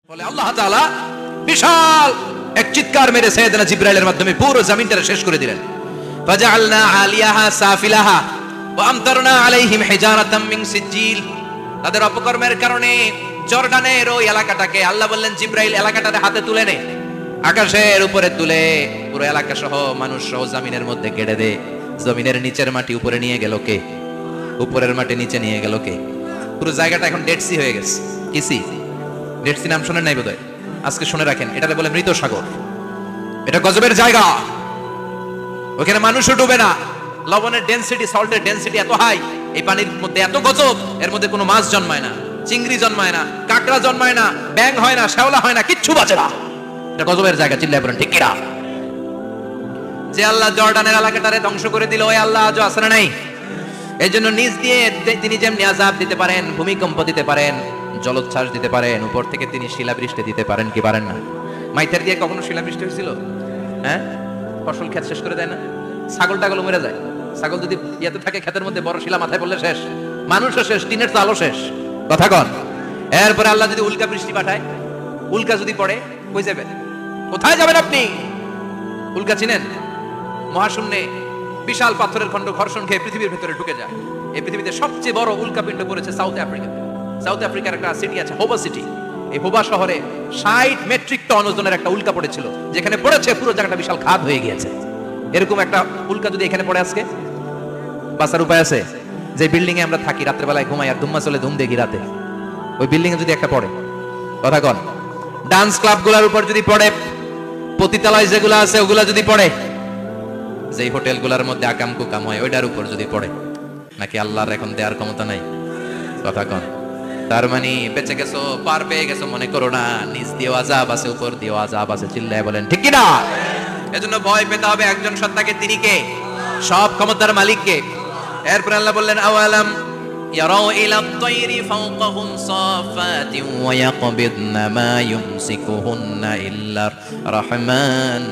বলে আল্লাহ তাআলা বিশাল এক চিৎকার মেরে সাইয়েদনা জিবরাইলের মাধ্যমে পুরো জমিনটা শেষ করে দিলেন। ফাজআলনা আলিয়াহা সাফিলাহা ওয়া আমতারনা আলাইহিম হিজারাতাম মিন সিজিল। তাদের অপকর্মের কারণে জর্ডানের ওই এলাকাটাকে আল্লাহ বললেন জিবরাইল এলাকাটাকে হাতে তুলে নে, আকাশের উপরে তুলে পুরো এলাকা সহ মানুষ সহ জমিনের মধ্যে গেড়ে দে। জমিনের নিচের মাটি উপরে নিয়ে গেল কে? উপরের মাটি নিচে নিয়ে গেল কে? পুরো জায়গাটা এখন ডেড সি হয়ে গেছে। কি সি? ডেড সি নাম শুনেন নাই বোধহয়? আজকে শুনে রাখেন, এটাকে বলে মৃত সাগর। এটা গজবের জায়গা, ওখানে মানুষও ডুবে না। লবণের ডেনসিটি, সল্টের ডেনসিটি এত হাই, এই পানির মধ্যে এত গজব, এর মধ্যে কোনো মাছ জন্মায় না, চিংড়ি জন্মায় না, কাঁকড়া জন্মায় না, ব্যাঙ হয় না, শ্যাওলা হয় না, কিচ্ছু বাঁচে না। এটা গজবের জায়গা, চিল্লায় বলেন ঠিক কিনা? যে আল্লাহ জর্ডানের এলাকাটারে ধ্বংস করে দিল, ওই আল্লাহ আজও আছে না নাই? এই জন্য নিজ দিয়ে তিনি যেমনি আযাব দিতে পারেন, ভূমিকম্প দিতে পারেন, জলোচ্ছ্বাস দিতে পারেন, উপর থেকে তিনি শিলাবৃষ্টি দিতে পারেন কি পারেন না? মাইথার দিয়ে কখনো শিলাবৃষ্টি হয়েছিল? হ্যাঁ, ফসল ক্ষেত শেষ করে দেয় না? ছাগল টাগল মরে যায়। ছাগল যদি ইয়েতে থাকে ক্ষেতের মধ্যে, বড় শিলা মাথায় পড়লে শেষ, মানুষও শেষ, টিনের চালও শেষ। কথা কন। এরপরে আল্লাহ যদি উল্কা বৃষ্টি পাঠায়, উল্কা যদি পড়ে, কই যাবেন? কোথায় যাবেন আপনি? উল্কা চিনেন? মহাশূন্যে বিশাল পাথরের খণ্ড ঘর্ষণ খেয়ে পৃথিবীর ভেতরে ঢুকে যায়। এই পৃথিবীতে সবচেয়ে বড় উল্কাপিণ্ড পড়েছে সাউথ আফ্রিকাতে। সাউথ আফ্রিকার একটা সিটি আছে হোবা সিটি। এই হোবা শহরে 60 মেট্রিক টন ওজনের একটা উল্কা পড়েছিল, যেখানে পড়েছে পুরো জায়গাটা বিশাল খাদ হয়ে গিয়েছে। এরকম একটা উল্কা যদি এখানে পড়ে আজকে, বাঁচার উপায় আছে? যে বিল্ডিং এ আমরা থাকি, রাত্রে বেলায় ঘুমাই আর ধুম্মা চলে ধুম দেখি রাতে, ওই বিল্ডিং এ যদি একটা পড়ে, কথা কন, ডান্স ক্লাব গুলার উপর যদি পড়ে, পতিতালয় যেগুলো আছে ওগুলা যদি পড়ে, যেই হোটেল গুলার মধ্যে আকাম কুকাম হয় ওইটার উপর যদি পড়ে, নাকি আল্লাহর এখন দেওয়ার ক্ষমতা নাই? কথা কন। তার মানে বেঁচে গেছো, পার পেয়ে গেছো মনে করো না, নিচ দিয়েও আযাব আছে, উপর দিয়েও আযাব আছে। চিল্লায় বলেন ঠিক কি না? এজন্য ভয় পেতে হবে একজন সত্তাকে, তিনি কে? সব ক্ষমতার মালিক কে? এরপর আল্লাহ বললেন আওয়ালাম ইয়ারাউ ইলা তায়রি ফাওকাহুম সাফাতিন ওয়া ইয়াকবিদনা মা ইউমসিকুহুন্না ইল্লার রাহমান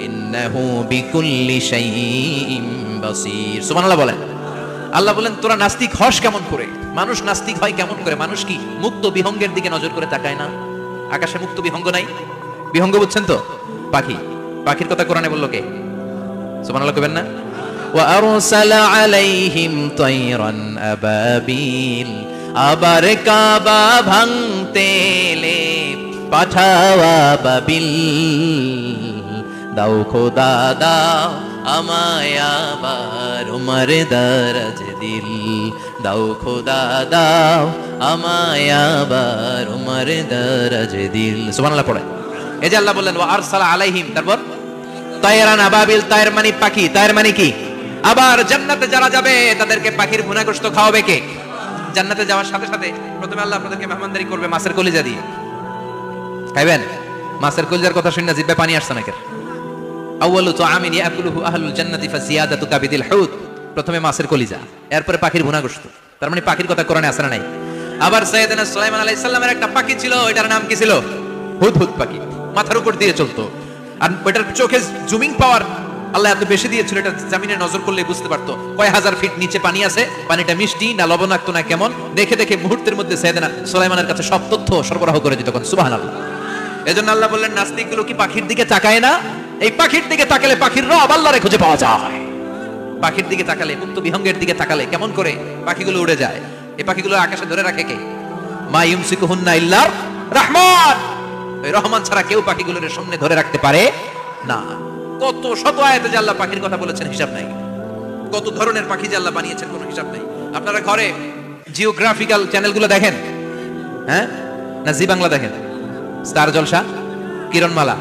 ইন্নাহু বিকুল্লি শাইইন বাসীর। সুবহানাল্লাহ বলেন। আল্লাহ বলেন তোরা নাস্তিক হস কেমন করে? মানুষ নাস্তিক হয় কেমন করে? মানুষ কি মুক্ত বিহঙ্গের দিকে নজর করে তাকায় না? আকাশে মুক্ত বিহঙ্গ নাই? বিহঙ্গ বুঝছেন তো? পাখি। পাখির কথা কোরআনে বললো কে? সুবহানাল্লাহ কইবেন না? ওয়া আরসালা আলাইহিম তায়রান আবাবিল। আবার কাবা ভাঙতে এলে পাঠাওয়া বাবিল। দাও খোদা দাও আমায় আবার উমর দরজ দিল। দাও খোদা দাও আমায় আবার উমর দরজ দিল। সুবহানাল্লাহ পড়ে। এই যে আল্লাহ বললেন ওয়া আরসালা আলাইহিম, তারপর তায়রান আবাবিল। তায়র মানে পাখি, তায়র মানে কি? আবার জান্নাতে যারা যাবে তাদেরকে পাখির ভুনাগোশত খাওয়াবে কে? জান্নাতে যাওয়ার সাথে সাথে প্রথমে আল্লাহ আপনাদেরকে মেহমানদারি করবে মাছের কলিজা দিয়ে। খাইবেন? মাছের কলিজার কথা শুনে জিহ্বায় পানি আসছে নাকি? আউয়ালু তুআমিন ইয়াকুলুহু আহলুল জান্নাতি ফাজিয়াদাতু কাবিদিল হুত। প্রথমে মাছের কলিজা, এরপরে পাখির ভুনাগোশত। তার মানে পাখির কথা কোরআনে আছে না নাই? আবার সাইয়েদনা সুলাইমান আলাইহিস সালামের একটা পাখি ছিল, ওটার নাম কি ছিল? হুদহুদ পাখি। মাথার উপর দিয়ে চলতো, আর ওটার চোখে জুমিং পাওয়ার আল্লাহ এত বেশি দিয়েছিল, এটা জমিনে নজর করলে বুঝতে পারতো কয় হাজার ফিট নিচে পানি আছে, পানিটা মিষ্টি না লবণাক্ত না কেমন, দেখে দেখে মুহূর্তের মধ্যে সাইয়েদনা সুলাইমানের কাছে সব তথ্য সরবরাহ করে দিত। সুবহানাল্লাহ। এজন্য আল্লাহ বললেন নাস্তিকগুলো কি পাখির দিকে তাকায় না? এই পাখির দিকে তাকালে পাখির রব আল্লাহরে খুঁজে পাওয়া যায়। পাখির দিকে তাকালে, মুক্ত বিহঙ্গের দিকে তাকালে কেমন করে পাখিগুলো উড়ে যায়। এই পাখিগুলো আকাশে ধরে রাখে কে? মা ইউমসিকুহুন্না ইল্লার রাহমান। ওই রহমান ছাড়া কেউ পাখিগুলোর সামনে ধরে রাখতে পারে না। কত শত আয়াতে যে আল্লাহ পাখির কথা বলেছেন হিসাব নাই। কত ধরনের পাখি যে আল্লাহ বানিয়েছেন কোনো হিসাব নাই। আপনারা ঘরে জিওগ্রাফিক্যাল চ্যানেলগুলো দেখেন? হ্যাঁ, না জি বাংলা দেখেন? স্টার জলসা, কিরণমালা,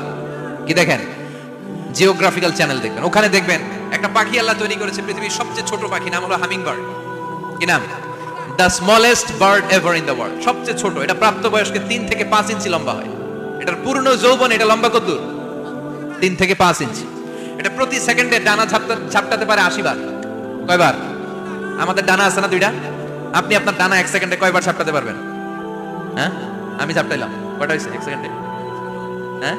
কি দেখেন? জিওগ্রাফিক্যাল চ্যানেল দেখবেন। ওখানে দেখবেন একটা পাখি আল্লাহ তৈরি করেছে, পৃথিবীর সবচেয়ে ছোট পাখি, নাম হলো হামিং বার্ড। কি নাম? The smallest bird ever in the world. সবচেয়ে ছোট। এটা প্রাপ্তবয়স্কে 3 থেকে 5 ইঞ্চি লম্বা হয়। এটার পূর্ণ যৌবন এটা লম্বা কত? 3 থেকে 5 ইঞ্চি। এটা প্রতি সেকেন্ডে ডানা ঝাপটাতে পারে 80 বার। কয়বার? আমাদের ডানা আছে না 2টা? আপনি আপনার ডানা 1 সেকেন্ডে কয়বার ঝাপটাতে পারবেন? হ্যাঁ, আমি ঝাপটাইলাম, কয়টা হয়েছে 1 সেকেন্ডে? হ্যাঁ,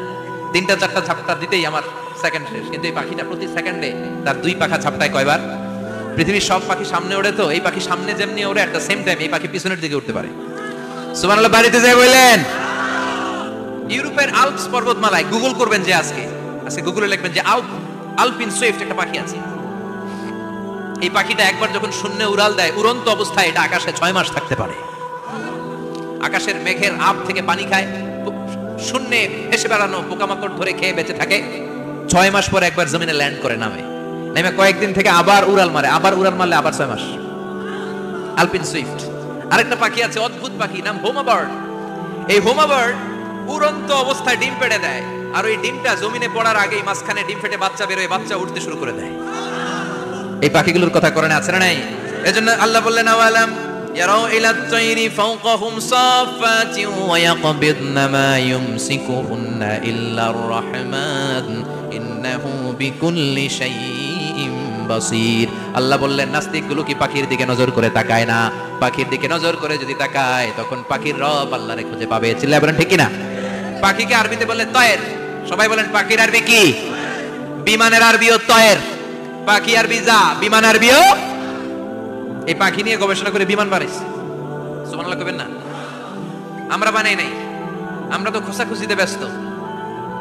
3টা 4টা ঝাপটা দিতেই আমার সেকেন্ড শেষ। কিন্তু এই পাখিটা প্রতি সেকেন্ডে তার 2 পাখা ঝাপটায় কয়বার? পৃথিবীর সব পাখি সামনে ওড়ে, তো এই পাখি সামনে যেমনি ওড়ে, এট দ্য সেম টাইম এই পাখি পিছনের দিকে উঠতে পারে। সুবহানাল্লাহ। বাড়িতে যাই বললেন ইউরোপের আল্পস পর্বতমালায় গুগল করবেন যে আজকে গুগলে লিখবেন যে আলপিন সুইফট একটা পাখি আছে। এই পাখিটা একবার যখন শূন্যে উড়াল দেয়, উড়ন্ত অবস্থায় এটা আকাশে 6 মাস থাকতে পারে। আকাশের মেঘের আপ থেকে পানি খায়, শূন্যে এসে বেড়ানো পোকামাকড় ধরে খেয়ে বেঁচে থাকে। 6 মাস পরে একবার জমিনে ল্যান্ড করে নেমে কয়েকদিন থেকে আবার উড়াল মারলে আবার 6 মাস। আলপিন সুইফট। আরেকটা পাখি আছে, অদ্ভুত পাখি, নাম হোমা বার্ড। এই হোমা বার্ড উড়ন্ত অবস্থায় ডিম পেড়ে দেয়, আর ওই ডিমটা জমিনে পড়ার আগেই মাঝখানে ডিম ফেটে বাচ্চা বেরোয়, বাচ্চা উঠতে শুরু করে দেয়। এই পাখিগুলোর কথা কোরআনে আছে না নাই? এজন্য আল্লাহ বললেন আওয়ালাম ইয়ারাউ ইলাত তায়রি ফাওকাহুম সাফাতিন ওয়া ইয়াকবিদনা মা ইউমসিকুহুন্না ইল্লার রাহমান ইন্নাহু বিকুল্লি শাইইন বাসীর। আল্লাহ বললেন নাস্তিকগুলো কি পাখির দিকে নজর করে তাকায় না? পাখির দিকে নজর করে যদি তাকায় তখন পাখির রব আল্লাহরে খুঁজে পাবে। চিল্লায় বলেন ঠিক কি না? পাখিকে আরবিতে বললে তয়ের। সবাই বলেন পাখির আরবি কি? বিমানের আরবিও তয়ের। পাখি আরবি যা, বিমান আরবিও। এই পাখি নিয়ে গবেষণা করে বিমান বানাইছে। সুবহানাল্লাহ কইবেন না? আমরা বানাই নাই, আমরা তো খোঁচাখুচিতে ব্যস্ত,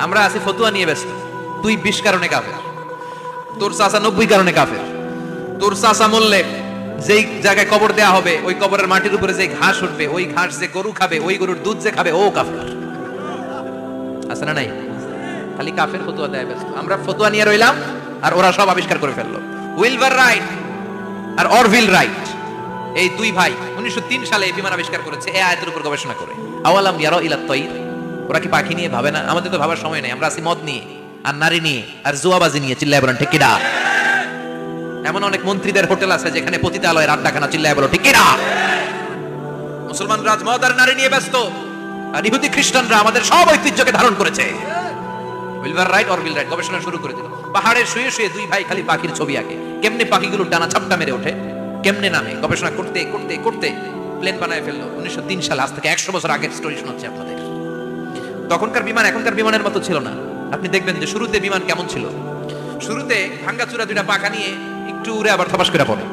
আমরা আছি ফতুয়া নিয়ে ব্যস্ত। তুই 20 কারণে কাফের, তোর চাচা 90 কারণে কাফের। তোর চাচা মরলে যেই জায়গায় কবর দেয়া হবে, ওই কবরের মাটির উপরে যে ঘাস উঠবে, ওই ঘাস যে গরু খাবে, ওই গরুর দুধ যে খাবে, ও কাফের। আছে না নাই? খালি কাফের ফতুয়া দেয় ব্যস্ত। আমরা ফতুয়া নিয়ে রইলাম আর ওরা সব আবিষ্কার করে ফেললো। উইলবার রাইট আর অরভিল রাইট, এই দুই ভাই 1903 সালে এই বিমান আবিষ্কার করেছে এই আয়াতের উপর গবেষণা করে। আওয়ালাম ইয়ারাউ ইলাত তায়র, ওরা কি পাখি নিয়ে ভাবে না? আমাদের তো ভাবার সময় নেই, আমরা আছি মদ নিয়ে আর নারী নিয়ে আর জুয়াবাজি নিয়ে। চিল্লায় বলেন ঠিক কি না? এমন অনেক মন্ত্রীদের হোটেল আছে যেখানে পতিতালয়ের আড্ডাখানা। চিল্লায় বলো ঠিক কি না? মুসলমান রাজ মদ আর নারী নিয়ে ব্যস্ত, আর ইহুদি খ্রিস্টানরা আমাদের সব ঐতিহ্যকে ধারণ করেছে। উইলবার রাইট অরভিল রাইট গবেষণা শুরু করে দিল। পাহাড়ে শুয়ে শুয়ে দুই ভাই খালি পাখির ছবি আঁকে, কেমনে পাখিগুলো ডানা ঝাপটা মেরে ওঠে, কেমনে নামে। গবেষণা করতে করতে করতে প্লেন বানায় ফেললো 1903 সালে। আজ থেকে 100 বছর আগের স্টোরি শোনাচ্ছি আপনাদের। তখনকার বিমান এখনকার বিমানের মতো ছিল না। আপনি দেখবেন যে শুরুতে বিমান কেমন ছিল। শুরুতে ভাঙ্গাচুরা দুইটা পাখা নিয়ে একটু উড়ে আবার থপাস করে পড়ে,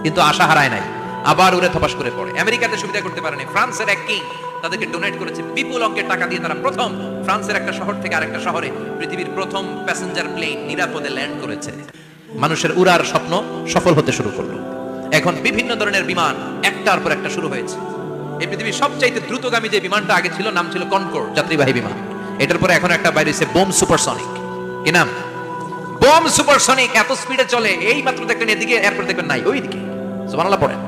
কিন্তু আশা হারায় নাই, আবার উড়ে থপাস করে পড়ে। আমেরিকাতে সুবিধা করতে পারেনি। ফ্রান্সের এক কিং তাদেরকে ডোনেট করেছে বিপুল অঙ্কের টাকা দিয়ে। তারা প্রথম ফ্রান্সের একটা শহর থেকে আরেকটা শহরে পৃথিবীর প্রথম প্যাসেঞ্জার প্লেন নিরাপদে ল্যান্ড করেছে। মানুষের উড়ার স্বপ্ন সফল হতে শুরু করলো। এখন বিভিন্ন ধরনের বিমান একটার পর একটা শুরু হয়েছে। এই পৃথিবীর সবচাইতে দ্রুতগামী যে বিমানটা আগে ছিল নাম ছিল কনকর্ড, যাত্রীবাহী বিমান। এটার পরে এখন একটা বাইরে হয়েছে বোম সুপারসনিক। কি নাম? Bomb supersonic. এত স্পিডে চলে, এই মাত্র দেখবেন এদিকে, এরপর দেখবেন নাই ওইদিকে। সুবহানাল্লাহ পড়েন।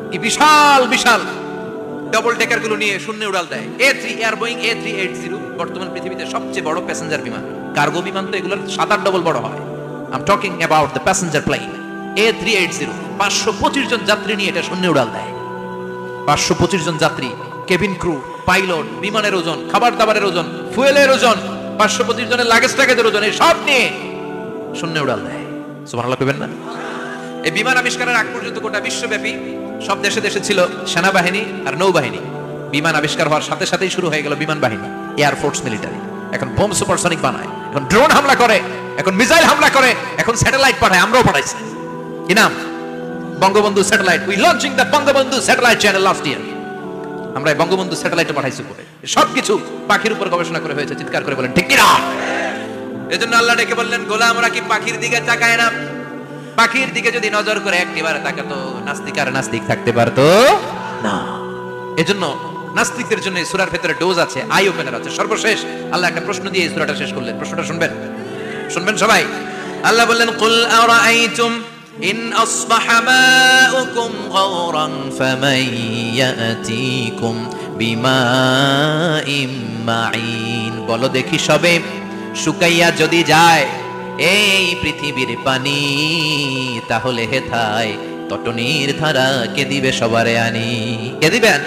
কি বিশাল বিশাল ডাবল ডেকার গুলো নিয়ে শূন্যে উড়াল দেয়। এয়ার বোয়িং A380 বর্তমান পৃথিবীতে সবচেয়ে বড় প্যাসেঞ্জার বিমান। কার্গো বিমান তো এগুলোর 7-8 ডবল বড় হয়। I am talking about the passenger plane A380। 525 জন যাত্রী নিয়ে এটা শূন্যে উড়াল দেয়। 525 জন যাত্রী, কেবিন ক্রু, পাইলট, বিমানের ওজন, খাবার দাবারের ওজন, ফুয়েলের ওজন, 525 জনের লাগেজ টাগেজের ওজন, এই সব নিয়ে শূন্যে উড়াল দেয়। সুবহানাল্লাহ কইবেন না? এই বিমান আবিষ্কারের আগ পর্যন্ত গোটা বিশ্বব্যাপী সব দেশে দেশে ছিল সেনাবাহিনী আর নৌবাহিনী। বিমান আবিষ্কার হওয়ার সাথে সাথেই শুরু হয়ে গেল বিমান বাহিনী, এয়ার ফোর্স, মিলিটারি। এখন বোম সুপারসনিক বানায়, এখন ড্রোন হামলা করে, এখন মিসাইল হামলা করে, এখন স্যাটেলাইট পাঠায়। আমরাও পাঠাইছি। কি নাম? Bangabandhu satellite. We launching the Bangabandhu satellite channel last year. আমরা বঙ্গবন্ধু স্যাটেলাইটও পাঠাইছি করে। সবকিছু পাখির উপর গবেষণা করে হয়েছে। চিৎকার করে বলেন ঠিক কি না? এজন্য আল্লাহ ডেকে বললেন, গোলামরা কি পাখির দিকে তাকায় না? পাখির দিকে যদি নজর করে একটিবার তাকাতো, নাস্তিক আর নাস্তিক থাকতে পারতো না। এজন্য নাস্তিকদের জন্য এই সূরার ভেতরে ডোজ আছে, আই ওপেনার আছে। সর্বশেষ আল্লাহ একটা প্রশ্ন দিয়ে এই সূরাটা শেষ করলেন। প্রশ্নটা শুনবেন সবাই। আল্লাহ বললেন, কুল আরাআইতুম ইন আসবাহা মাউকুম গাওরান ফামান ইয়াতিকুম বিমাইম মাইন। বলো দেখি সবে, শুকাইয়া যদি যায় এই পৃথিবীর পানি, তাহলে হেথায় তটনির ধারা কে দিবে সবারে আনি? কে দিবেন?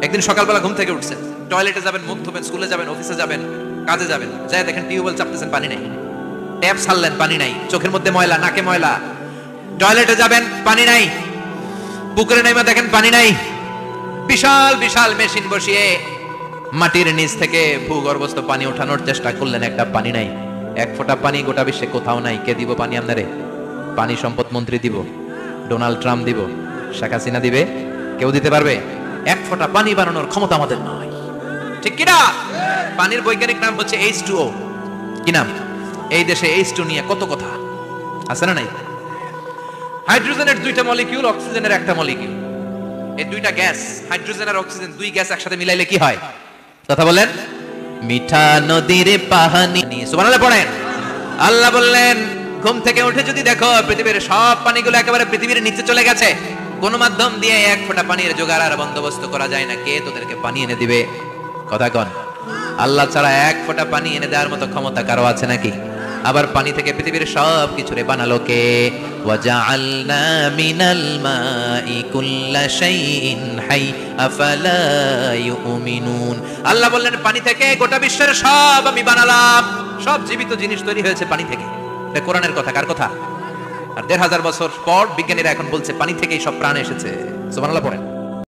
একদিন সকালবেলা ঘুম থেকে উঠছেন, টয়লেটে যাবেন, মুখ ধোবেন, স্কুলে যাবেন, অফিসে যাবেন, কাজে যাবেন, যাই দেখেন টিউবওয়েল চাপতেছেন, পানি নাই। ট্যাপ ছাড়লেন, পানি নাই। চোখের মধ্যে ময়লা, নাকে ময়লা। টয়লেটে যাবেন, পানি নাই। পুকুরে নেমে দেখেন পানি নাই। বিশাল বিশাল মেশিন বসিয়ে মাটির নিচ থেকে ভূগর্ভস্থ পানি ওঠানোর চেষ্টা করলেন, একটা পানি নাই। এক ফোঁটা পানি গোটা বিশ্বে কোথাও নাই। কে দিব পানি আপনারে? পানি সম্পদ মন্ত্রী দিব, ডোনাল্ড ট্রাম্প দিব, শেখ হাসিনা দিবে? কেউ দিতে পারবে? এক ফোঁটা পানি বানানোর ক্ষমতা আমাদের নয়। ঠিক কি না? পানির বৈজ্ঞানিক নাম হচ্ছে H2O। কি নাম? এই দেশে H2 নিয়ে কত কথা আছে না নাই? হাইড্রোজেনের দুইটা মলিকিউল, অক্সিজেনের একটা মলিকিউল। এই দুইটা গ্যাস, হাইড্রোজেন আর অক্সিজেন, দুই গ্যাস একসাথে মিলাইলে কি হয়? কথা বলেন। মিঠা নদীর পানি। সুবহানাল্লাহ পড়েন। আল্লাহ বললেন, ঘুম থেকে উঠে যদি দেখো পৃথিবীর সব পানিগুলো একেবারে পৃথিবীর নিচে চলে গেছে, কোন মাধ্যম দিয়ে এক ফোঁটা পানির জোগাড় আর বন্দোবস্ত করা যায় না, কে তোদেরকে পানি এনে দিবে? কথা কন। আল্লাহ ছাড়া এক ফোঁটা পানি এনে দেওয়ার মতো ক্ষমতা কারো আছে নাকি? আবার পানি থেকে পৃথিবীর সব কিছুরে বানালো কে? ওয়াজআলনা মিনাল মাই কুল্লা শাইইন হাই আফালা ইউমিনুন। আল্লাহ বললেন, পানি থেকে গোটা বিশ্বের সব আমি বানালাম। সব জীবিত জিনিস তৈরি হয়েছে পানি থেকে। এটা কোরআনের কথা, কার কথা? আর ১৫০০ বছর পর বিজ্ঞানীরা এখন বলছে পানি থেকেই সব প্রাণ এসেছে। সুবহানাল্লাহ পড়েন।